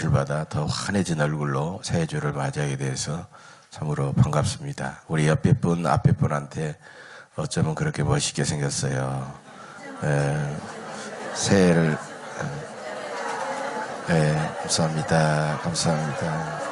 빛을 받아 더 환해진 얼굴로 새해 주를 맞이하게 돼서 참으로 반갑습니다. 우리 옆에 분, 앞에 분한테 어쩌면 그렇게 멋있게 생겼어요. 새해를, 감사합니다. 감사합니다.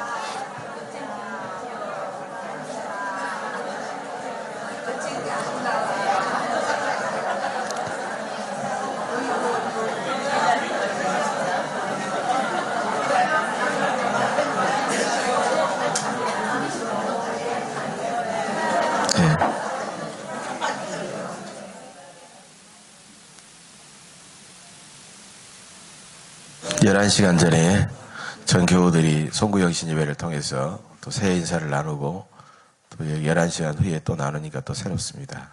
네. 11시간 전에 전 교우들이 송구영신 예배를 통해서 또 새해 인사를 나누고 또 11시간 후에 또 나누니까 또 새롭습니다.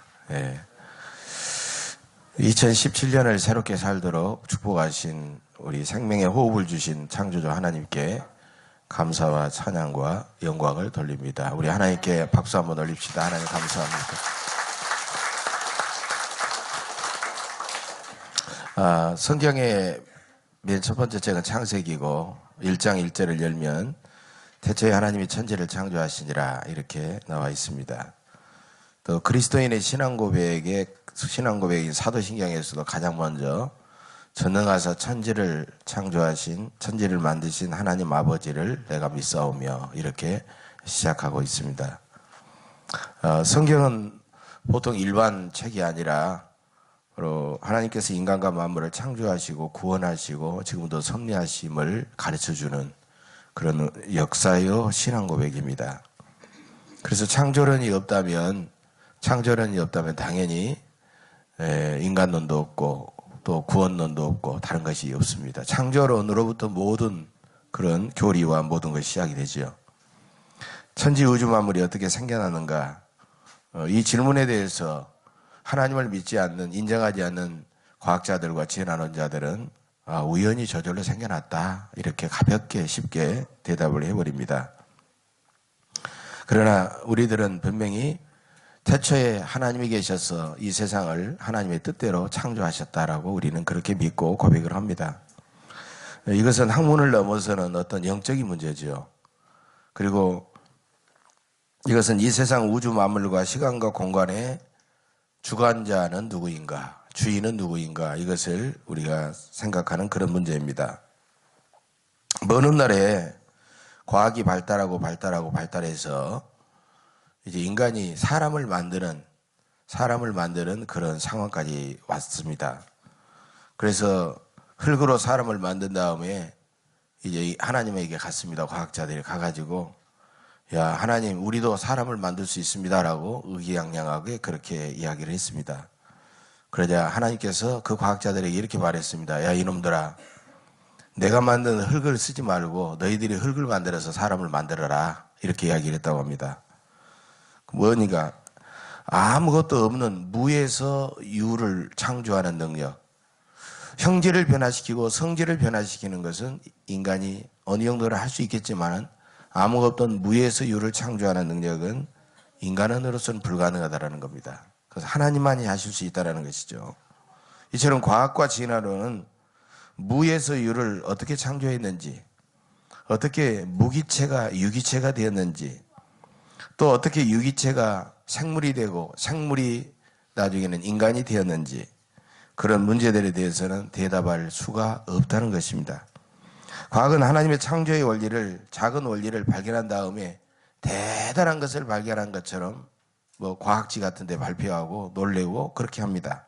2017년을 새롭게 살도록 축복하신 우리 생명의 호흡을 주신 창조주 하나님께 감사와 찬양과 영광을 돌립니다. 우리 하나님께 박수 한번 올립시다. 하나님 감사합니다. 성경의 맨 첫 번째 책은 창세기고 1장 1절을 열면 태초에 하나님이 천지를 창조하시니라 이렇게 나와 있습니다. 또 그리스도인의 신앙 고백인 사도신경에서도 가장 먼저 전능하사 천지를 창조하신 천지를 만드신 하나님 아버지를 내가 믿사오며 이렇게 시작하고 있습니다. 성경은 보통 일반 책이 아니라 하나님께서 인간과 만물을 창조하시고 구원하시고 지금도 섭리하심을 가르쳐주는 그런 역사요 신앙 고백입니다. 그래서 창조론이 없다면 당연히 인간론도 없고 또 구원론도 없고 다른 것이 없습니다. 창조론으로부터 모든 그런 교리와 모든 것이 시작이 되죠. 천지 우주 만물이 어떻게 생겨나는가, 이 질문에 대해서 하나님을 믿지 않는, 인정하지 않는 과학자들과 지혜나론자들은 우연히 저절로 생겨났다 이렇게 가볍게 쉽게 대답을 해버립니다. 그러나 우리들은 분명히 태초에 하나님이 계셔서 이 세상을 하나님의 뜻대로 창조하셨다라고 우리는 그렇게 믿고 고백을 합니다. 이것은 학문을 넘어서는 어떤 영적인 문제죠. 그리고 이것은 이 세상 우주 만물과 시간과 공간의 주관자는 누구인가, 주인은 누구인가, 이것을 우리가 생각하는 그런 문제입니다. 먼 훗날에 과학이 발달해서 이제 인간이 사람을 만드는 그런 상황까지 왔습니다. 그래서 흙으로 사람을 만든 다음에 이제 하나님에게 갔습니다. 과학자들이 가가지고, 야, 하나님, 우리도 사람을 만들 수 있습니다라고 의기양양하게 그렇게 이야기를 했습니다. 그러자 하나님께서 그 과학자들에게 이렇게 말했습니다. 야, 이놈들아, 내가 만든 흙을 쓰지 말고 너희들이 흙을 만들어서 사람을 만들어라. 이렇게 이야기를 했다고 합니다. 뭐니까 아무것도 없는 무에서 유를 창조하는 능력, 형질을 변화시키고 성질을 변화시키는 것은 인간이 어느 정도는 할 수 있겠지만 아무것도 없던 무에서 유를 창조하는 능력은 인간으로서는 불가능하다는 겁니다. 그래서 하나님만이 하실 수 있다는 것이죠. 이처럼 과학과 진화론은 무에서 유를 어떻게 창조했는지, 어떻게 무기체가 유기체가 되었는지, 또 어떻게 유기체가 생물이 되고 생물이 나중에는 인간이 되었는지, 그런 문제들에 대해서는 대답할 수가 없다는 것입니다. 과학은 하나님의 창조의 원리를, 작은 원리를 발견한 다음에 대단한 것을 발견한 것처럼 과학지 같은 데 발표하고 놀래고 그렇게 합니다.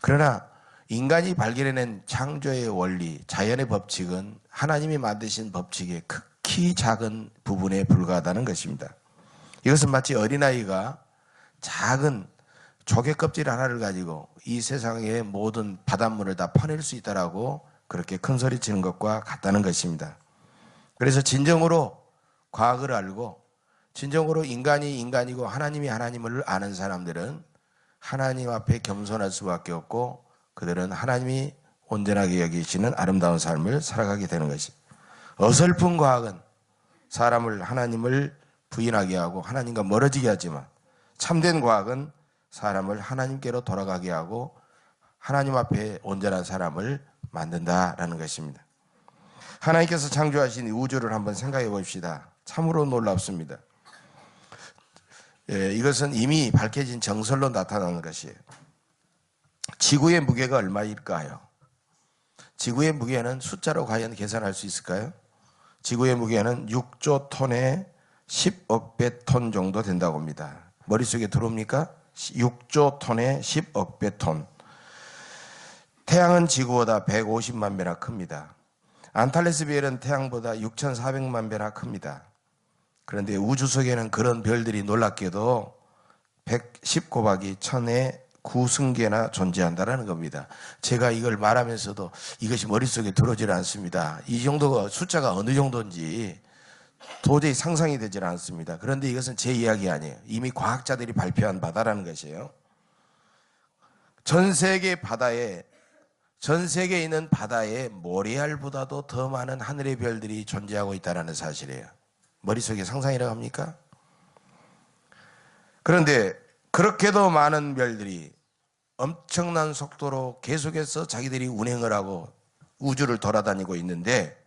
그러나 인간이 발견해낸 창조의 원리, 자연의 법칙은 하나님이 만드신 법칙의 극히 작은 부분에 불과하다는 것입니다. 이것은 마치 어린아이가 작은 조개 껍질 하나를 가지고 이 세상의 모든 바닷물을 다 퍼낼 수 있다라고 그렇게 큰 소리 치는 것과 같다는 것입니다. 그래서 진정으로 과학을 알고 진정으로 인간이 인간이고 하나님이 하나님을 아는 사람들은 하나님 앞에 겸손할 수밖에 없고 그들은 하나님이 온전하게 여기시는 아름다운 삶을 살아가게 되는 것입니다. 어설픈 과학은 사람을 하나님을 부인하게 하고 하나님과 멀어지게 하지만 참된 과학은 사람을 하나님께로 돌아가게 하고 하나님 앞에 온전한 사람을 만든다라는 것입니다. 하나님께서 창조하신 이 우주를 한번 생각해 봅시다. 참으로 놀랍습니다. 이것은 이미 밝혀진 정설로 나타나는 것이에요. 지구의 무게가 얼마일까요? 지구의 무게는 숫자로 과연 계산할 수 있을까요? 지구의 무게는 6조 톤에 10억 배 톤 정도 된다고 합니다. 머릿속에 들어옵니까? 6조 톤에 10억 배 톤. 태양은 지구보다 150만 배나 큽니다. 안탈레스 별은 태양보다 6,400만 배나 큽니다. 그런데 우주 속에는 그런 별들이 놀랍게도 110 곱하기 1000의 9승계나 존재한다는 겁니다. 제가 이걸 말하면서도 이것이 머릿속에 들어오질 않습니다. 이 정도가 숫자가 어느 정도인지 도저히 상상이 되질 않습니다. 그런데 이것은 제 이야기 아니에요. 이미 과학자들이 발표한 바다라는 것이에요. 전 세계에 있는 바다에 모래알보다도 더 많은 하늘의 별들이 존재하고 있다는 사실이에요. 머릿속에 상상이라고 합니까? 그런데 그렇게도 많은 별들이 엄청난 속도로 계속해서 자기들이 운행을 하고 우주를 돌아다니고 있는데,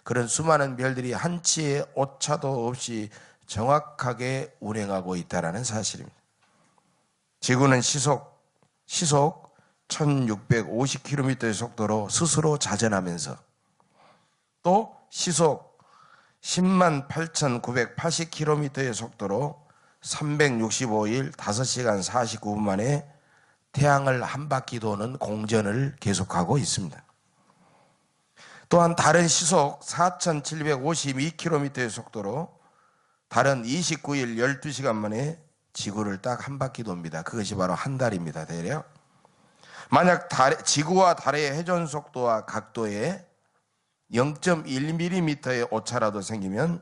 그런 수많은 별들이 한치의 오차도 없이 정확하게 운행하고 있다는 사실입니다. 지구는 시속 1650km의 속도로 스스로 자전하면서, 또 시속 108,980km의 속도로 365일 5시간 49분 만에 태양을 한 바퀴 도는 공전을 계속하고 있습니다. 또한 다른 시속 4,752km의 속도로 달은 29일 12시간 만에 지구를 딱 한 바퀴 돕니다. 그것이 바로 한 달입니다. 대략. 만약 지구와 달의 회전 속도와 각도에 0.1mm의 오차라도 생기면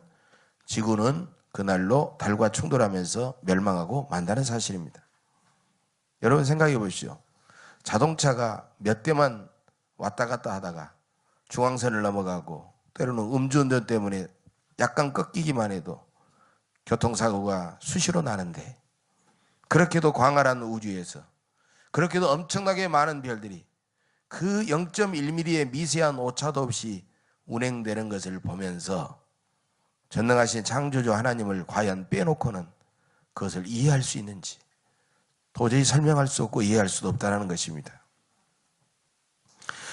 지구는 그날로 달과 충돌하면서 멸망하고 만다는 사실입니다. 여러분 생각해 보시죠. 자동차가 몇 대만 왔다 갔다 하다가 중앙선을 넘어가고, 때로는 음주운전 때문에 약간 꺾이기만 해도 교통사고가 수시로 나는데, 그렇게도 광활한 우주에서 그렇게도 엄청나게 많은 별들이 그 0.1mm의 미세한 오차도 없이 운행되는 것을 보면서 전능하신 창조주 하나님을 과연 빼놓고는 그것을 이해할 수 있는지 도저히 설명할 수 없고 이해할 수도 없다는 것입니다.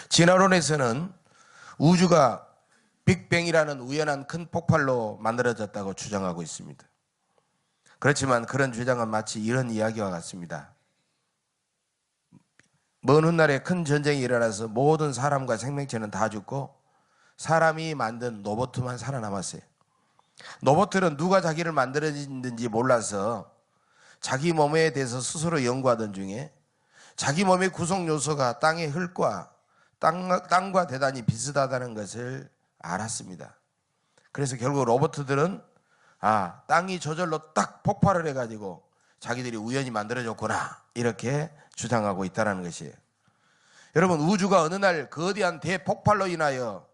진화론에서는 우주가 빅뱅이라는 우연한 큰 폭발로 만들어졌다고 주장하고 있습니다. 그렇지만 그런 주장은 마치 이런 이야기와 같습니다. 먼 훗날에 큰 전쟁이 일어나서 모든 사람과 생명체는 다 죽고 사람이 만든 로봇만 살아남았어요. 로봇들은 누가 자기를 만들었는지 몰라서 자기 몸에 대해서 스스로 연구하던 중에 자기 몸의 구성 요소가 땅의 흙과 땅과 대단히 비슷하다는 것을 알았습니다. 그래서 결국 로봇들은 땅이 저절로 딱 폭발을 해가지고 자기들이 우연히 만들어졌구나, 이렇게 주장하고 있다는 것이에요. 여러분, 우주가 어느 날 거대한 대폭발로 인하여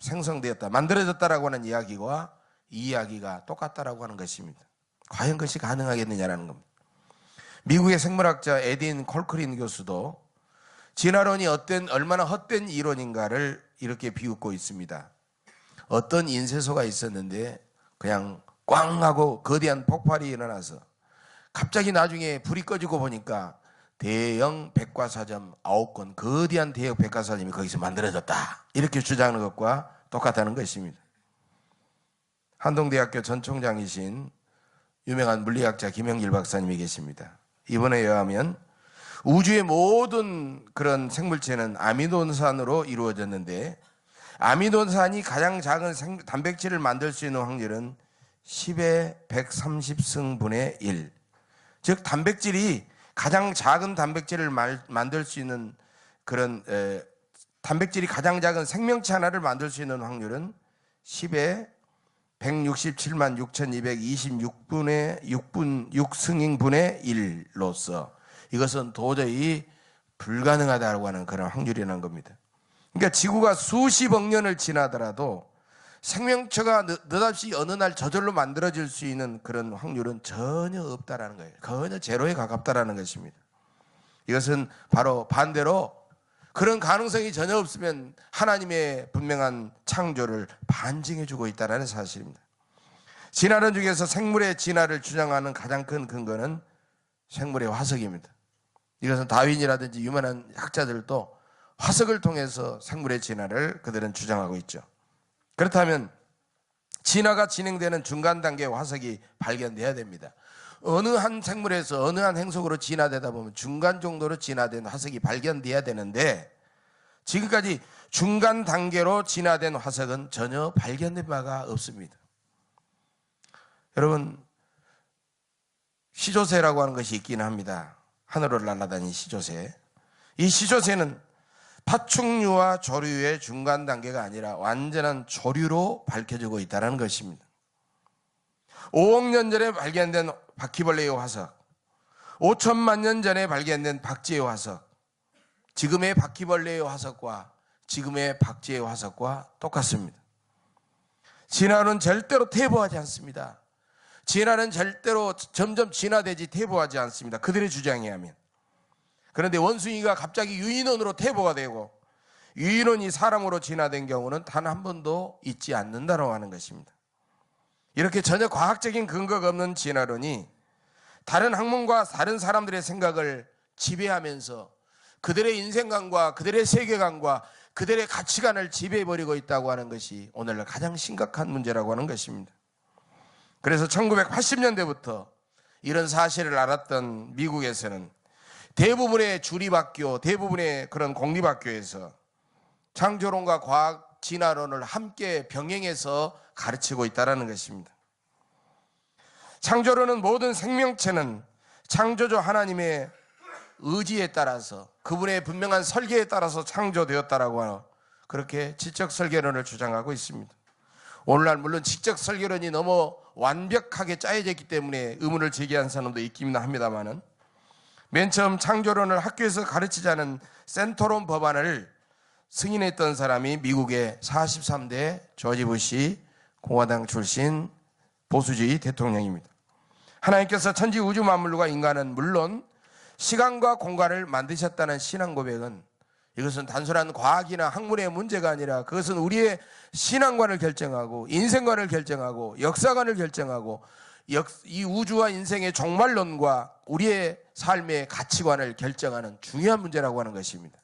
생성되었다, 만들어졌다라고 하는 이야기와 이 이야기가 똑같다라고 하는 것입니다. 과연 그것이 가능하겠느냐라는 겁니다. 미국의 생물학자 에딘 콜크린 교수도 진화론이 얼마나 헛된 이론인가를 이렇게 비웃고 있습니다. 어떤 인쇄소가 있었는데 그냥 꽝 하고 거대한 폭발이 일어나서 갑자기 나중에 불이 꺼지고 보니까 대형 백과사전 9권, 거대한 대형 백과사전이 거기서 만들어졌다, 이렇게 주장하는 것과 똑같다는 것입니다. 한동대학교 전 총장이신 유명한 물리학자 김영길 박사님이 계십니다. 이번에 의하면 우주의 모든 그런 생물체는 아미노산으로 이루어졌는데, 아미노산이 가장 작은 단백질을 만들 수 있는 확률은 10의 130승분의 1. 즉 단백질이 가장 작은 단백질을 만들 수 있는 그런 단백질이 가장 작은 생명체 하나를 만들 수 있는 확률은 10의 167만 6,226분의 6승인분의 1로서 이것은 도저히 불가능하다고 하는 그런 확률이라는 겁니다. 그러니까 지구가 수십억 년을 지나더라도 생명체가 느닷없이 어느 날 저절로 만들어질 수 있는 그런 확률은 전혀 없다라는 거예요. 전혀 제로에 가깝다라는 것입니다. 이것은 바로 반대로 그런 가능성이 전혀 없으면 하나님의 분명한 창조를 반증해주고 있다는 사실입니다. 진화론 중에서 생물의 진화를 주장하는 가장 큰 근거는 생물의 화석입니다. 이것은 다윈이라든지 유명한 학자들도 화석을 통해서 생물의 진화를 그들은 주장하고 있죠. 그렇다면 진화가 진행되는 중간 단계의 화석이 발견돼야 됩니다. 어느 한 생물에서 어느 한 행성으로 진화되다 보면 중간 정도로 진화된 화석이 발견돼야 되는데, 지금까지 중간 단계로 진화된 화석은 전혀 발견된 바가 없습니다. 여러분, 시조새라고 하는 것이 있긴 합니다. 하늘을 날아다니는 시조새. 이 시조새는 파충류와 조류의 중간 단계가 아니라 완전한 조류로 밝혀지고 있다는 것입니다. 5억 년 전에 발견된 바퀴벌레의 화석, 5천만 년 전에 발견된 박쥐의 화석, 지금의 바퀴벌레의 화석과 지금의 박쥐의 화석과 똑같습니다. 진화는 절대로 퇴보하지 않습니다. 진화는 절대로 점점 진화되지 퇴보하지 않습니다. 그들의 주장에 하면. 그런데 원숭이가 갑자기 유인원으로 퇴보가 되고 유인원이 사람으로 진화된 경우는 단 한 번도 있지 않는다고 하는 것입니다. 이렇게 전혀 과학적인 근거가 없는 진화론이 다른 학문과 다른 사람들의 생각을 지배하면서 그들의 인생관과 그들의 세계관과 그들의 가치관을 지배해버리고 있다고 하는 것이 오늘날 가장 심각한 문제라고 하는 것입니다. 그래서 1980년대부터 이런 사실을 알았던 미국에서는 대부분의 주립학교, 대부분의 그런 공립학교에서 창조론과 과학 진화론을 함께 병행해서 가르치고 있다는 것입니다. 창조론은 모든 생명체는 창조주 하나님의 의지에 따라서 그분의 분명한 설계에 따라서 창조되었다라고 하는 그렇게 지적 설계론을 주장하고 있습니다. 오늘날 물론 지적 설계론이 너무 완벽하게 짜여져 있기 때문에 의문을 제기한 사람도 있긴 합니다만은, 맨 처음 창조론을 학교에서 가르치자는 센토론 법안을 승인했던 사람이 미국의 43대 조지 부시 공화당 출신 보수주의 대통령입니다. 하나님께서 천지 우주 만물과 인간은 물론 시간과 공간을 만드셨다는 신앙 고백은, 이것은 단순한 과학이나 학문의 문제가 아니라 그것은 우리의 신앙관을 결정하고 인생관을 결정하고 역사관을 결정하고 이 우주와 인생의 종말론과 우리의 삶의 가치관을 결정하는 중요한 문제라고 하는 것입니다.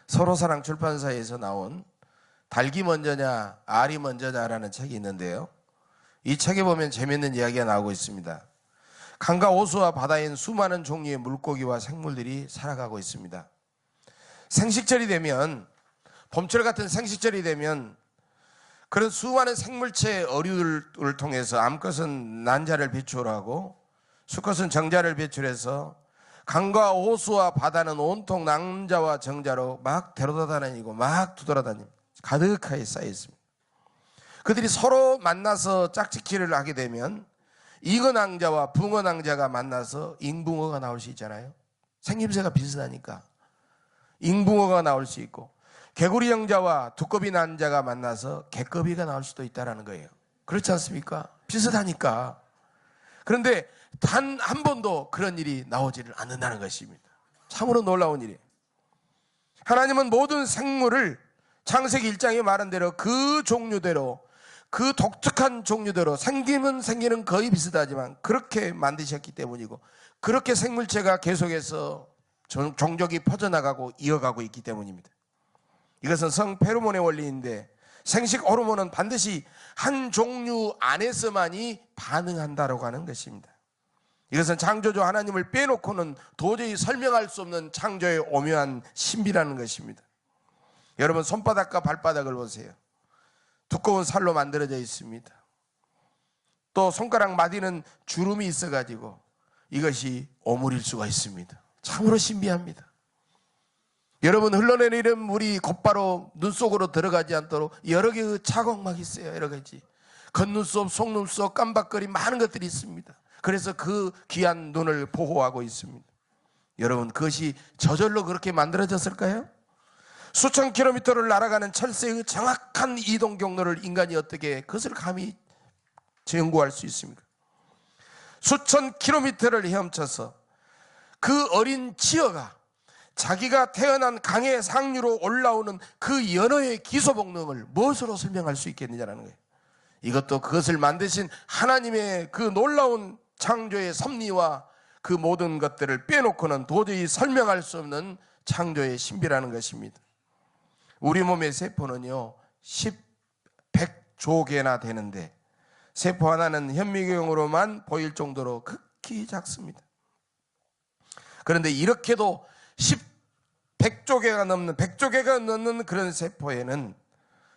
서로사랑 출판사에서 나온 닭이 먼저냐 알이 먼저냐라는 책이 있는데요, 이 책에 보면 재미있는 이야기가 나오고 있습니다. 강과 호수와 바다엔 수많은 종류의 물고기와 생물들이 살아가고 있습니다. 생식절이 되면, 봄철 같은 생식절이 되면 그런 수많은 생물체의 어류들을 통해서 암컷은 난자를 배출하고 수컷은 정자를 배출해서 강과 호수와 바다는 온통 낭자와 정자로 막 데려다다니고 막 두드러다닙니다. 가득하게 쌓여 있습니다. 그들이 서로 만나서 짝짓기를 하게 되면 잉어낭자와 붕어낭자가 만나서 잉붕어가 나올 수 있잖아요. 생김새가 비슷하니까 잉붕어가 나올 수 있고, 개구리 형자와 두꺼비 난자가 만나서 개꺼비가 나올 수도 있다는 거예요. 그렇지 않습니까? 비슷하니까. 그런데 단 한 번도 그런 일이 나오지를 않는다는 것입니다. 참으로 놀라운 일이에요. 하나님은 모든 생물을 창세기 1장에 말한 대로 그 종류대로, 그 독특한 종류대로 생기는 거의 비슷하지만 그렇게 만드셨기 때문이고, 그렇게 생물체가 계속해서 종족이 퍼져나가고 이어가고 있기 때문입니다. 이것은 성페로몬의 원리인데, 생식 호르몬은 반드시 한 종류 안에서만이 반응한다고 하는 것입니다. 이것은 창조주 하나님을 빼놓고는 도저히 설명할 수 없는 창조의 오묘한 신비라는 것입니다. 여러분, 손바닥과 발바닥을 보세요. 두꺼운 살로 만들어져 있습니다. 또 손가락 마디는 주름이 있어가지고 이것이 오물일 수가 있습니다. 참으로 신비합니다. 여러분, 흘러내리는 물이 곧바로 눈 속으로 들어가지 않도록 여러 개의 자국막이 있어요. 여러 가지 겉눈썹, 속눈썹, 깜박거리 많은 것들이 있습니다. 그래서 그 귀한 눈을 보호하고 있습니다. 여러분, 그것이 저절로 그렇게 만들어졌을까요? 수천 킬로미터를 날아가는 철새의 정확한 이동 경로를 인간이 어떻게 그것을 감히 연구할 수 있습니까? 수천 킬로미터를 헤엄쳐서 그 어린 치어가 자기가 태어난 강의 상류로 올라오는 그 연어의 기소 본능을 무엇으로 설명할 수 있겠느냐라는 거예요. 이것도 그것을 만드신 하나님의 그 놀라운 창조의 섭리와 그 모든 것들을 빼놓고는 도저히 설명할 수 없는 창조의 신비라는 것입니다. 우리 몸의 세포는요 100조 개나 되는데 세포 하나는 현미경으로만 보일 정도로 극히 작습니다. 그런데 이렇게도 100조 개가 넘는 그런 세포에는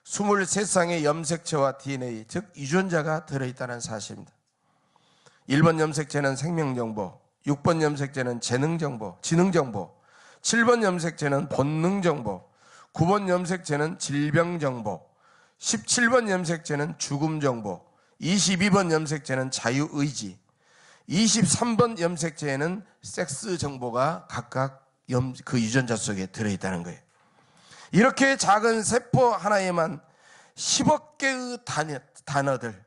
23쌍의 염색체와 DNA, 즉 유전자가 들어있다는 사실입니다. 1번 염색체는 생명정보, 6번 염색체는 재능정보, 지능정보, 7번 염색체는 본능정보, 9번 염색체는 질병정보, 17번 염색체는 죽음정보, 22번 염색체는 자유의지, 23번 염색체에는 섹스 정보가 각각 그 유전자 속에 들어있다는 거예요. 이렇게 작은 세포 하나에만 10억 개의 단어들,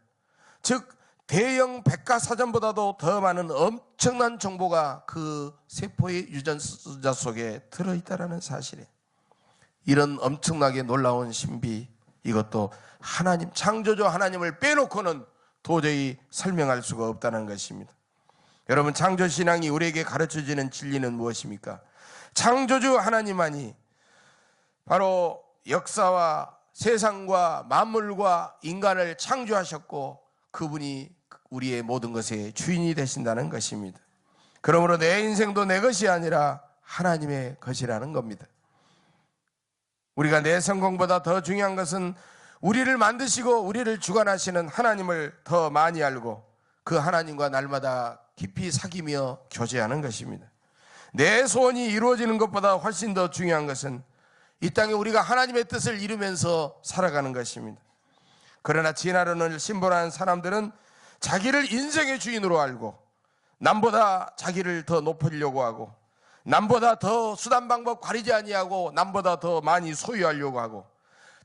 즉 대형 백과사전보다도 더 많은 엄청난 정보가 그 세포의 유전자 속에 들어있다는 사실이에요. 이런 엄청나게 놀라운 신비, 이것도 하나님, 창조주 하나님을 빼놓고는 도저히 설명할 수가 없다는 것입니다. 여러분, 창조신앙이 우리에게 가르쳐주는 진리는 무엇입니까? 창조주 하나님만이 바로 역사와 세상과 만물과 인간을 창조하셨고 그분이 우리의 모든 것의 주인이 되신다는 것입니다. 그러므로 내 인생도 내 것이 아니라 하나님의 것이라는 겁니다. 우리가 내 성공보다 더 중요한 것은 우리를 만드시고 우리를 주관하시는 하나님을 더 많이 알고 그 하나님과 날마다 깊이 사귀며 교제하는 것입니다. 내 소원이 이루어지는 것보다 훨씬 더 중요한 것은 이 땅에 우리가 하나님의 뜻을 이루면서 살아가는 것입니다. 그러나 진화론을 신봉하는 사람들은 자기를 인생의 주인으로 알고 남보다 자기를 더 높이려고 하고 남보다 더 수단 방법 가리지 아니하고 남보다 더 많이 소유하려고 하고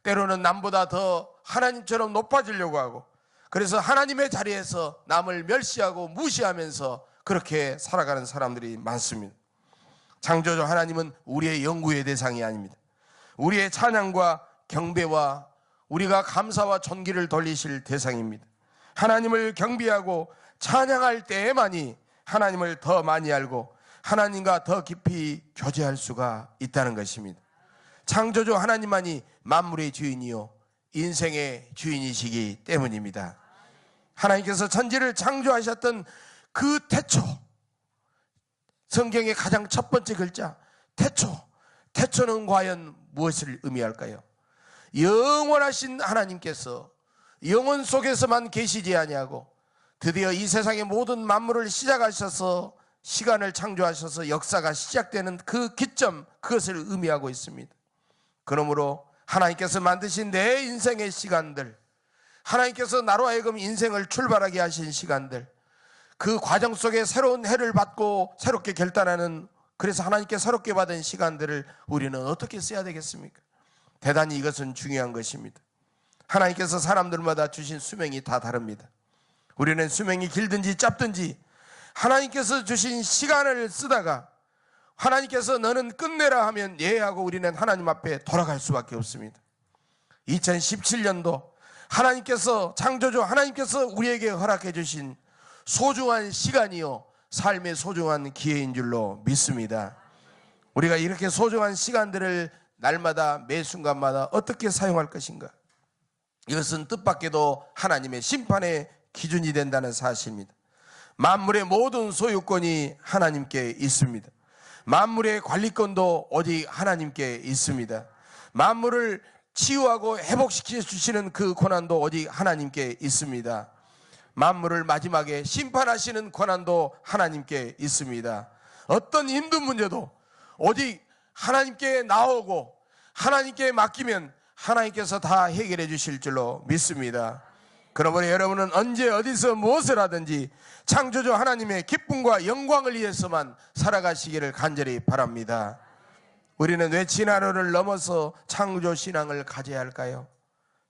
때로는 남보다 더 하나님처럼 높아지려고 하고 그래서 하나님의 자리에서 남을 멸시하고 무시하면서 그렇게 살아가는 사람들이 많습니다. 창조주 하나님은 우리의 연구의 대상이 아닙니다. 우리의 찬양과 경배와 우리가 감사와 존귀를 돌리실 대상입니다. 하나님을 경배하고 찬양할 때에만이 하나님을 더 많이 알고 하나님과 더 깊이 교제할 수가 있다는 것입니다. 창조주 하나님만이 만물의 주인이요 인생의 주인이시기 때문입니다. 하나님께서 천지를 창조하셨던 그 태초, 성경의 가장 첫 번째 글자 태초는 과연 무엇을 의미할까요? 영원하신 하나님께서 영원 속에서만 계시지 아니하고 드디어 이 세상의 모든 만물을 시작하셔서 시간을 창조하셔서 역사가 시작되는 그 기점, 그것을 의미하고 있습니다. 그러므로 하나님께서 만드신 내 인생의 시간들, 하나님께서 나로 하여금 인생을 출발하게 하신 시간들, 그 과정 속에 새로운 해를 받고 새롭게 결단하는, 그래서 하나님께 새롭게 받은 시간들을 우리는 어떻게 써야 되겠습니까? 대단히 이것은 중요한 것입니다. 하나님께서 사람들마다 주신 수명이 다 다릅니다. 우리는 수명이 길든지 짧든지 하나님께서 주신 시간을 쓰다가 하나님께서 너는 끝내라 하면 예 하고 우리는 하나님 앞에 돌아갈 수밖에 없습니다. 2017년도 하나님께서, 창조주 하나님께서 우리에게 허락해 주신 소중한 시간이요 삶의 소중한 기회인 줄로 믿습니다. 우리가 이렇게 소중한 시간들을 날마다 매 순간마다 어떻게 사용할 것인가, 이것은 뜻밖에도 하나님의 심판의 기준이 된다는 사실입니다. 만물의 모든 소유권이 하나님께 있습니다. 만물의 관리권도 오직 하나님께 있습니다. 만물을 치유하고 회복시켜 주시는 그 권한도 오직 하나님께 있습니다. 만물을 마지막에 심판하시는 권한도 하나님께 있습니다. 어떤 힘든 문제도 오직 하나님께 나오고 하나님께 맡기면 하나님께서 다 해결해 주실 줄로 믿습니다. 그러므로 여러분은 언제 어디서 무엇을 하든지 창조주 하나님의 기쁨과 영광을 위해서만 살아가시기를 간절히 바랍니다. 우리는 왜 진화론을 넘어서 창조 신앙을 가져야 할까요?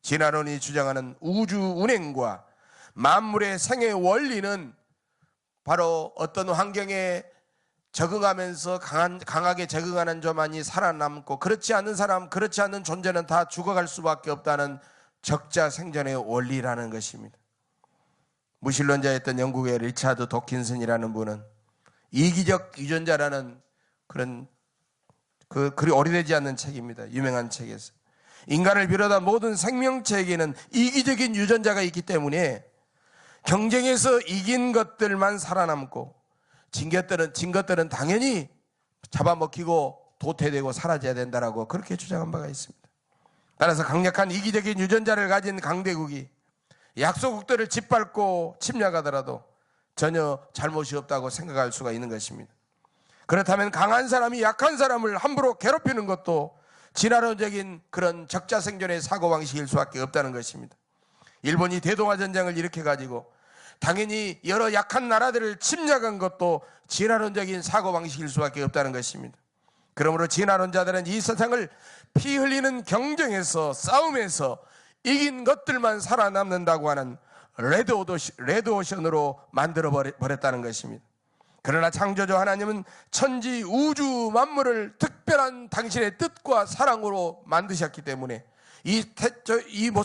진화론이 주장하는 우주 운행과 만물의 생의 원리는 바로 어떤 환경에 적응하면서 강하게 적응하는 자만이 살아남고, 그렇지 않은 사람, 그렇지 않은 존재는 다 죽어갈 수밖에 없다는 적자 생존의 원리라는 것입니다. 무신론자였던 영국의 리차드 도킨슨이라는 분은 이기적 유전자라는 그런 그리 오래되지 않는 책입니다. 유명한 책에서 인간을 비롯한 모든 생명체에게는 이기적인 유전자가 있기 때문에 경쟁에서 이긴 것들만 살아남고 진 것들은 당연히 잡아먹히고 도태되고 사라져야 된다라고 그렇게 주장한 바가 있습니다. 따라서 강력한 이기적인 유전자를 가진 강대국이 약소국들을 짓밟고 침략하더라도 전혀 잘못이 없다고 생각할 수가 있는 것입니다. 그렇다면 강한 사람이 약한 사람을 함부로 괴롭히는 것도 진화론적인 그런 적자생존의 사고방식일 수밖에 없다는 것입니다. 일본이 대동아전쟁을 일으켜가지고 당연히 여러 약한 나라들을 침략한 것도 진화론적인 사고방식일 수밖에 없다는 것입니다. 그러므로 진화론자들은 이 세상을 피 흘리는 경쟁에서, 싸움에서 이긴 것들만 살아남는다고 하는 레드오션으로 만들어 버렸다는 것입니다. 그러나 창조주 하나님은 천지 우주 만물을 특별한 당신의 뜻과 사랑으로 만드셨기 때문에 이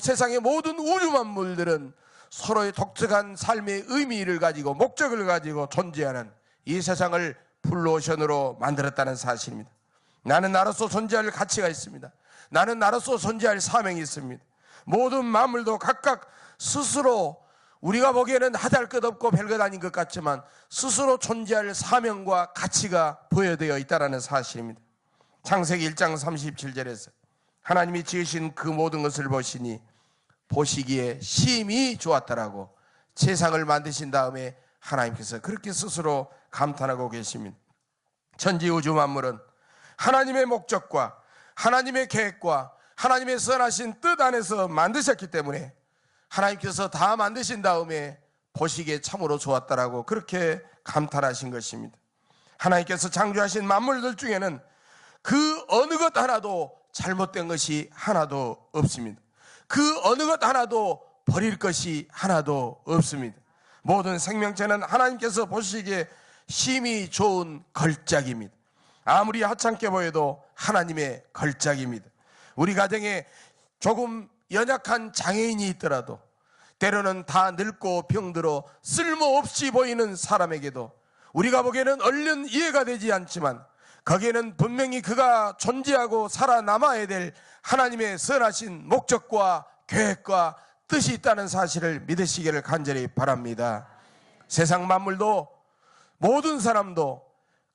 세상의 모든 우주 만물들은 서로의 독특한 삶의 의미를 가지고 목적을 가지고 존재하는 이 세상을 블루오션으로 만들었다는 사실입니다. 나는 나로서 존재할 가치가 있습니다. 나는 나로서 존재할 사명이 있습니다. 모든 만물도 각각 스스로 우리가 보기에는 하잘 것 없고 별것 아닌 것 같지만 스스로 존재할 사명과 가치가 부여되어 있다는 사실입니다. 창세기 1장 37절에서 하나님이 지으신 그 모든 것을 보시기에 심히 좋았다라고 세상을 만드신 다음에 하나님께서 그렇게 스스로 감탄하고 계십니다. 천지 우주 만물은 하나님의 목적과 하나님의 계획과 하나님의 선하신 뜻 안에서 만드셨기 때문에 하나님께서 다 만드신 다음에 보시기에 참으로 좋았다라고 그렇게 감탄하신 것입니다. 하나님께서 창조하신 만물들 중에는 그 어느 것 하나도 잘못된 것이 하나도 없습니다. 그 어느 것 하나도 버릴 것이 하나도 없습니다. 모든 생명체는 하나님께서 보시기에 심히 좋은 걸작입니다. 아무리 하찮게 보여도 하나님의 걸작입니다. 우리 가정에 조금 연약한 장애인이 있더라도 때로는 다 늙고 병들어 쓸모없이 보이는 사람에게도 우리가 보기에는 얼른 이해가 되지 않지만 거기에는 분명히 그가 존재하고 살아남아야 될 하나님의 선하신 목적과 계획과 뜻이 있다는 사실을 믿으시기를 간절히 바랍니다. 세상 만물도 모든 사람도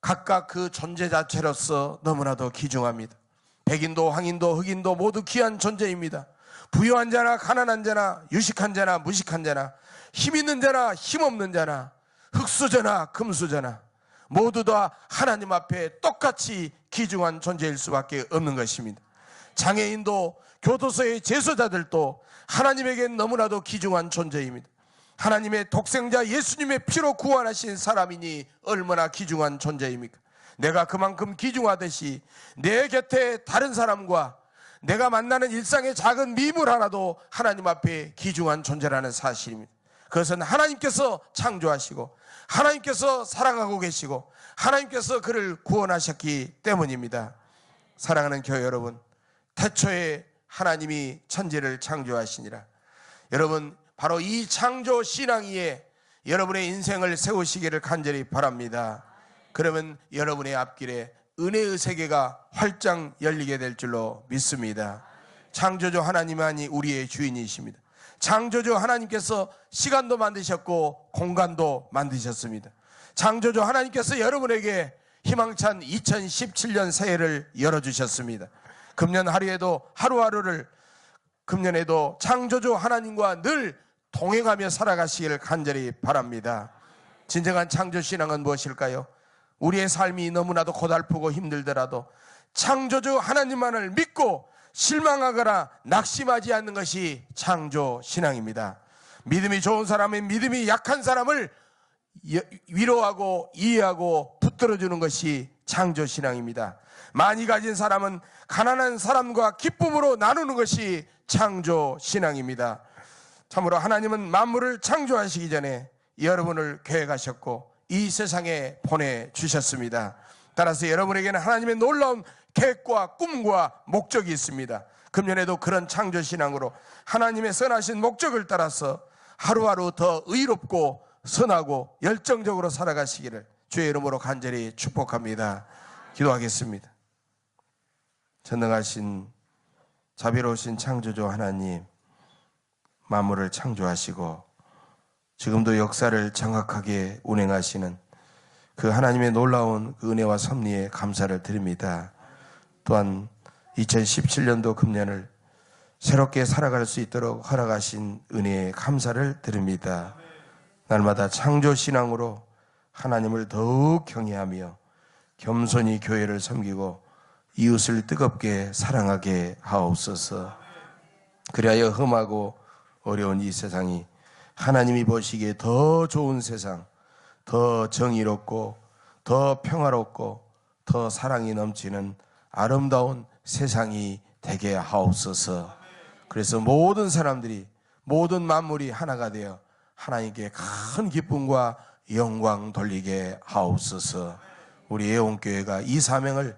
각각 그 존재 자체로서 너무나도 귀중합니다. 백인도 황인도 흑인도 모두 귀한 존재입니다. 부유한 자나 가난한 자나 유식한 자나 무식한 자나 힘 있는 자나 힘 없는 자나 흙수저나 금수저나 모두 다 하나님 앞에 똑같이 귀중한 존재일 수밖에 없는 것입니다. 장애인도 교도소의 재소자들도 하나님에겐 너무나도 귀중한 존재입니다. 하나님의 독생자 예수님의 피로 구원하신 사람이니 얼마나 귀중한 존재입니까? 내가 그만큼 귀중하듯이 내 곁에 다른 사람과 내가 만나는 일상의 작은 미물 하나도 하나님 앞에 귀중한 존재라는 사실입니다. 그것은 하나님께서 창조하시고 하나님께서 사랑하고 계시고 하나님께서 그를 구원하셨기 때문입니다. 사랑하는 교회 여러분, 태초에 하나님이 천지를 창조하시니라. 여러분, 바로 이 창조 신앙 위에 여러분의 인생을 세우시기를 간절히 바랍니다. 그러면 여러분의 앞길에 은혜의 세계가 활짝 열리게 될 줄로 믿습니다. 창조주 하나님만이 우리의 주인이십니다. 창조주 하나님께서 시간도 만드셨고 공간도 만드셨습니다. 창조주 하나님께서 여러분에게 희망찬 2017년 새해를 열어주셨습니다. 금년 하루에도 하루하루를 금년에도 창조주 하나님과 늘 동행하며 살아가시기를 간절히 바랍니다. 진정한 창조신앙은 무엇일까요? 우리의 삶이 너무나도 고달프고 힘들더라도 창조주 하나님만을 믿고 실망하거나 낙심하지 않는 것이 창조신앙입니다. 믿음이 좋은 사람의 믿음이 약한 사람을 위로하고 이해하고 붙들어주는 것이 창조신앙입니다. 많이 가진 사람은 가난한 사람과 기쁨으로 나누는 것이 창조신앙입니다. 참으로 하나님은 만물을 창조하시기 전에 여러분을 계획하셨고 이 세상에 보내주셨습니다. 따라서 여러분에게는 하나님의 놀라운 계획과 꿈과 목적이 있습니다. 금년에도 그런 창조신앙으로 하나님의 선하신 목적을 따라서 하루하루 더 의롭고 선하고 열정적으로 살아가시기를 주의 이름으로 간절히 축복합니다. 기도하겠습니다. 전능하신 자비로우신 창조주 하나님, 만물을 창조하시고 지금도 역사를 정확하게 운행하시는 그 하나님의 놀라운 그 은혜와 섭리에 감사를 드립니다. 또한 2017년도 금년을 새롭게 살아갈 수 있도록 허락하신 은혜에 감사를 드립니다. 날마다 창조신앙으로 하나님을 더욱 경외하며 겸손히 교회를 섬기고 이웃을 뜨겁게 사랑하게 하옵소서. 그리하여 험하고 어려운 이 세상이 하나님이 보시기에 더 좋은 세상, 더 정의롭고 더 평화롭고 더 사랑이 넘치는 아름다운 세상이 되게 하옵소서. 그래서 모든 사람들이, 모든 만물이 하나가 되어 하나님께 큰 기쁨과 영광 돌리게 하옵소서. 우리 예원교회가 이 사명을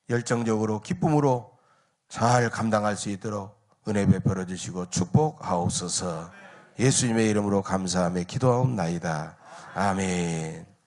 열정적으로 기쁨으로 잘 감당할 수 있도록 은혜 베풀어 주시고 축복하옵소서. 예수님의 이름으로 감사하며 기도하옵나이다. 아멘.